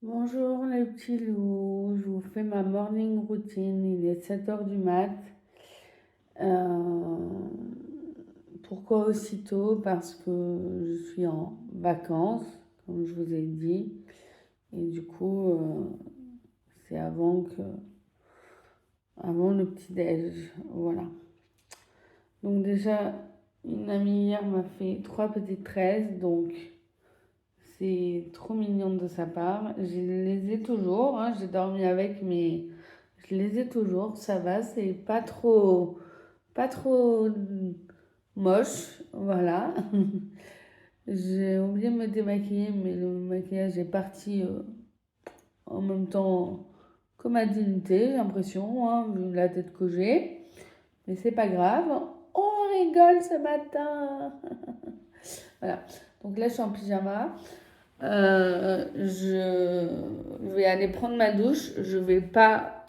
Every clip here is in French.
Bonjour les petits loups, je vous fais ma morning routine, il est 7 heures du mat. Euh, Pourquoi aussitôt? Parce que je suis en vacances, comme je vous ai dit, et du coup c'est avant le petit-déj, voilà. Donc déjà, une amie hier m'a fait 3 petites tresses, donc c'est trop mignon de sa part. Je les ai toujours, hein, j'ai dormi avec, mais je les ai toujours. Ça va, c'est pas trop moche, voilà. J'ai oublié de me démaquiller, mais le maquillage est parti en même temps que ma dignité, j'ai l'impression, hein, vu la tête que j'ai. Mais c'est pas grave. On rigole ce matin. Voilà. Donc là, je suis en pyjama. Je vais aller prendre ma douche. Je vais pas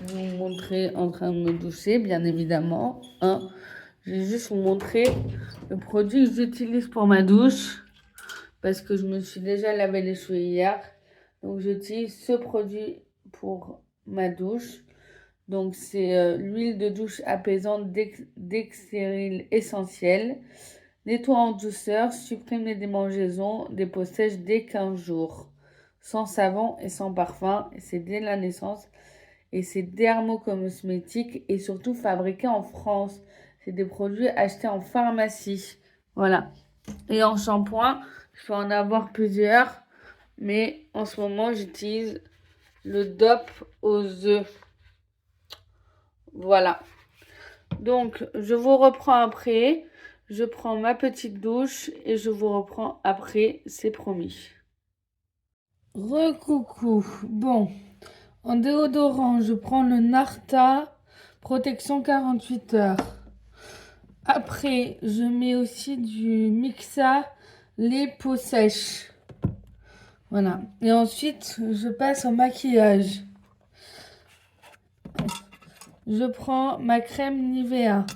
vous montrer en train de me doucher, bien évidemment, hein. Je vais juste vous montrer le produit que j'utilise pour ma douche parce que je me suis déjà lavé les cheveux hier. Donc j'utilise ce produit pour ma douche. Donc c'est l'huile de douche apaisante d'Excéril essentiel. Nettoie en douceur, supprime les démangeaisons, dépôt sèche dès 15 jours. Sans savon et sans parfum, c'est dès la naissance. Et c'est dermocosmétique et surtout fabriqué en France. C'est des produits achetés en pharmacie. Voilà. Et en shampoing, je peux en avoir plusieurs. Mais en ce moment, j'utilise le DOP aux œufs. Voilà. Donc, je vous reprends après. Je prends ma petite douche et je vous reprends après, c'est promis. Recoucou. Bon, en déodorant, je prends le Narta Protection 48 heures. Après, je mets aussi du Mixa les peaux sèches. Voilà. Et ensuite, je passe au maquillage. Je prends ma crème Nivea.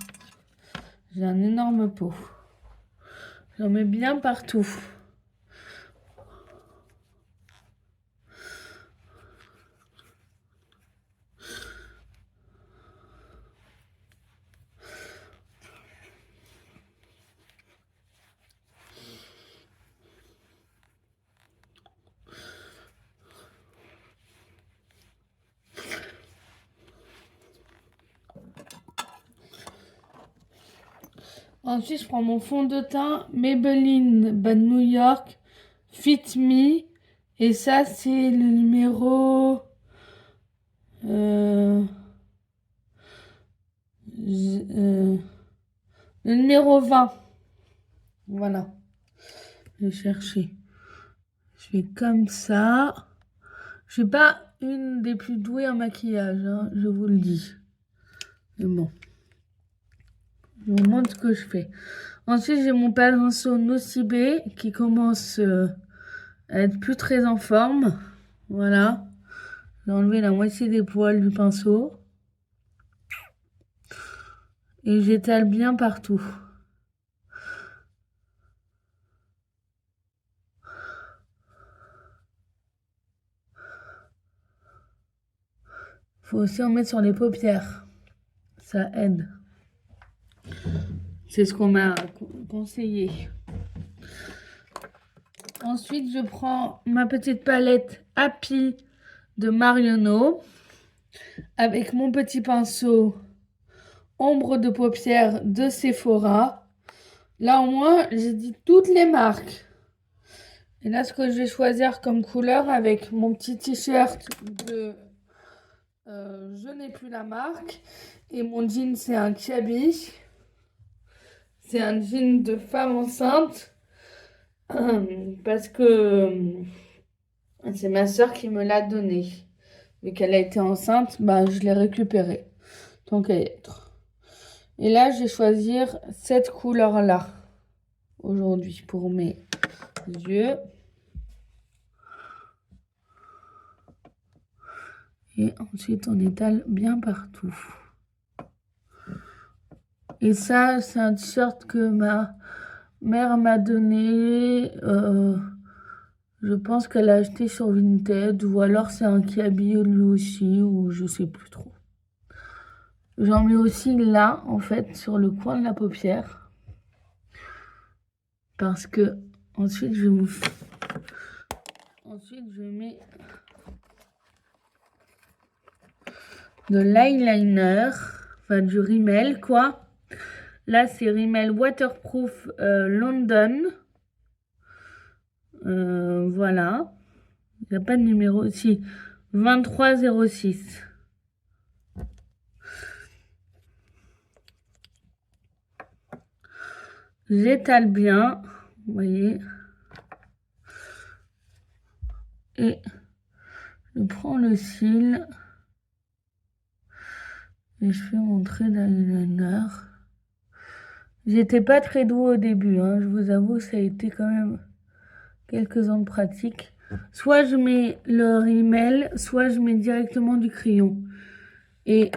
J'ai un énorme pot. J'en mets bien partout. Ensuite, je prends mon fond de teint Maybelline Bad New York Fit Me. Et ça, c'est le numéro... euh, euh, le numéro 20. Voilà. Je vais chercher. Je fais comme ça. Je suis pas une des plus douées en maquillage, hein, je vous le dis. Mais bon. Je vous montre ce que je fais. Ensuite, j'ai mon pinceau Nocibé qui commence à être plus très en forme. Voilà. J'ai enlevé la moitié des poils du pinceau. Et j'étale bien partout. Faut aussi en mettre sur les paupières. Ça aide. C'est ce qu'on m'a conseillé. Ensuite, je prends ma petite palette Happy de Marionneau avec mon petit pinceau ombre de paupières de Sephora. Là, au moins, j'ai dit toutes les marques. Et là, ce que je vais choisir comme couleur avec mon petit t-shirt de je n'ai plus la marque. Et mon jean, c'est un Kiabi. C'est un jean de femme enceinte. Parce que c'est ma soeur qui me l'a donné. Vu qu'elle a été enceinte, bah, je l'ai récupéré. Tant qu'à y être. Et là, je vais choisir cette couleur-là. Aujourd'hui, pour mes yeux. Et ensuite, on étale bien partout. Et ça, c'est un t-shirt que ma mère m'a donné Je pense qu'elle l'a acheté sur Vinted ou alors c'est un qui habille lui aussi ou je sais plus trop. J'en mets aussi là, en fait, sur le coin de la paupière. Parce que ensuite je mets de l'eyeliner, enfin du rímel quoi. Là c'est rímel waterproof London. Voilà. Il n'y a pas de numéro aussi. 2306. J'étale bien, vous voyez. Et je prends le cil. Et je fais mon trait d'eyeliner. J'étais pas très douée au début, hein, je vous avoue, ça a été quand même quelques ans de pratique. Soit je mets le rímel, soit je mets directement du crayon. Et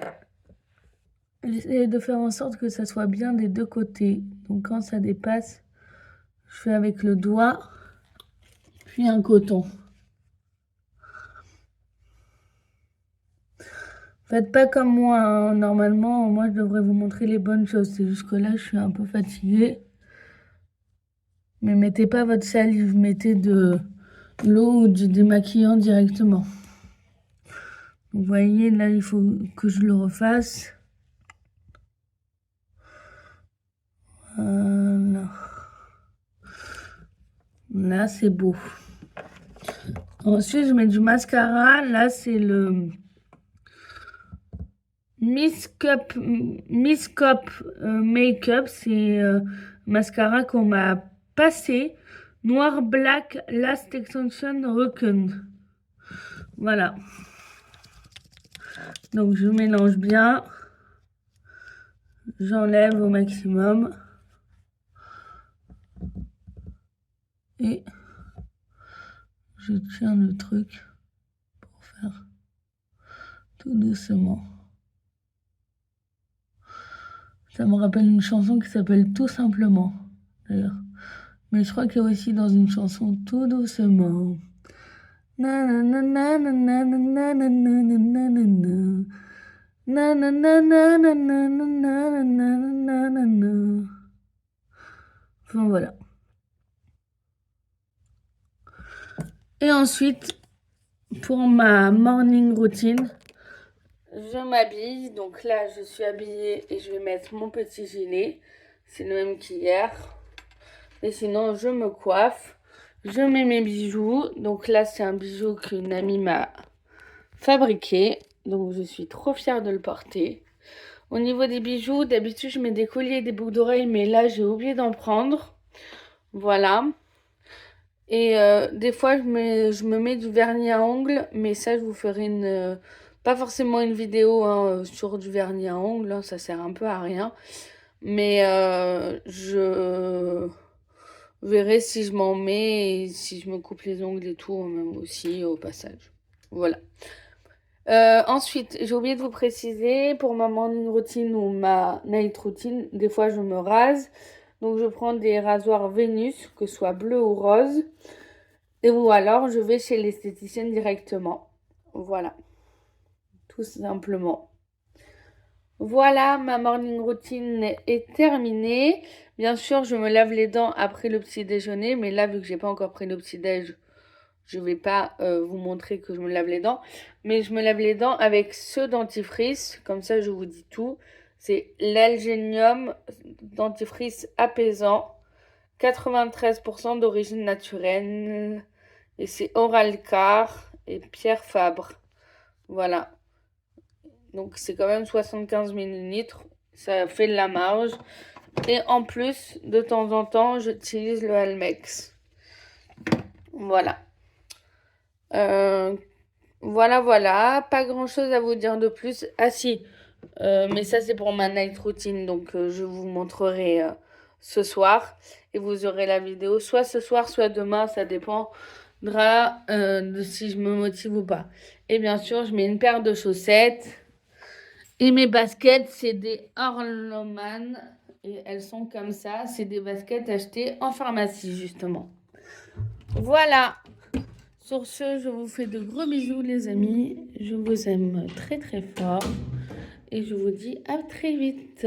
j'essaie de faire en sorte que ça soit bien des deux côtés. Donc quand ça dépasse, je fais avec le doigt, puis un coton. Faites pas comme moi, hein. Normalement, moi je devrais vous montrer les bonnes choses. C'est juste que là, je suis un peu fatiguée. Mais mettez pas votre salive, mettez de l'eau ou du démaquillant directement. Vous voyez, là, il faut que je le refasse. Voilà. Là, c'est beau. Ensuite, je mets du mascara. Là, c'est le Miss Cup Makeup. C'est mascara qu'on m'a passé. Noir Black Last Extension Rocken. Voilà. Donc, je mélange bien. J'enlève au maximum. Et je tiens le truc pour faire tout doucement. Ça me rappelle une chanson qui s'appelle Tout simplement, d'ailleurs. Mais je crois qu'il y a aussi dans une chanson Tout doucement. Enfin voilà. Et ensuite, pour ma morning routine, je m'habille. Donc là, je suis habillée et je vais mettre mon petit gilet. C'est le même qu'hier. Et sinon, je me coiffe. Je mets mes bijoux. Donc là, c'est un bijou qu'une amie m'a fabriqué. Donc je suis trop fière de le porter. Au niveau des bijoux, d'habitude, je mets des colliers et des boucles d'oreilles. Mais là, j'ai oublié d'en prendre. Voilà. Et des fois, je me mets du vernis à ongles, mais ça, je vous ferai pas forcément une vidéo hein, sur du vernis à ongles, hein, ça sert un peu à rien. Mais je verrai si je m'en mets et si je me coupe les ongles et tout, même aussi au passage. Voilà. Ensuite, j'ai oublié de vous préciser, pour ma morning routine ou ma night routine, des fois, je me rase. Donc, je prends des rasoirs Vénus, que ce soit bleu ou rose. Ou alors, je vais chez l'esthéticienne directement. Voilà. Tout simplement. Voilà, ma morning routine est terminée. Bien sûr, je me lave les dents après le petit déjeuner. Mais là, vu que j'ai pas encore pris le petit déj, je vais pas vous montrer que je me lave les dents. Mais je me lave les dents avec ce dentifrice. Comme ça, je vous dis tout. C'est l'Algénium dentifrice apaisant. 93% d'origine naturelle. Et c'est Oralcar et Pierre Fabre. Voilà. Donc c'est quand même 75 ml. Ça fait de la marge. Et en plus, de temps en temps, j'utilise le Almex. Voilà. Voilà. Pas grand chose à vous dire de plus. Ah si. Mais ça c'est pour ma night routine. Donc je vous montrerai ce soir. Et vous aurez la vidéo soit ce soir, soit demain. Ça dépend de si je me motive ou pas. Et bien sûr, je mets une paire de chaussettes. Et mes baskets, c'est des Horloman. Et elles sont comme ça. C'est des baskets achetées en pharmacie, justement. Voilà. Sur ce, je vous fais de gros bisous les amis. Je vous aime très très fort. Et je vous dis à très vite.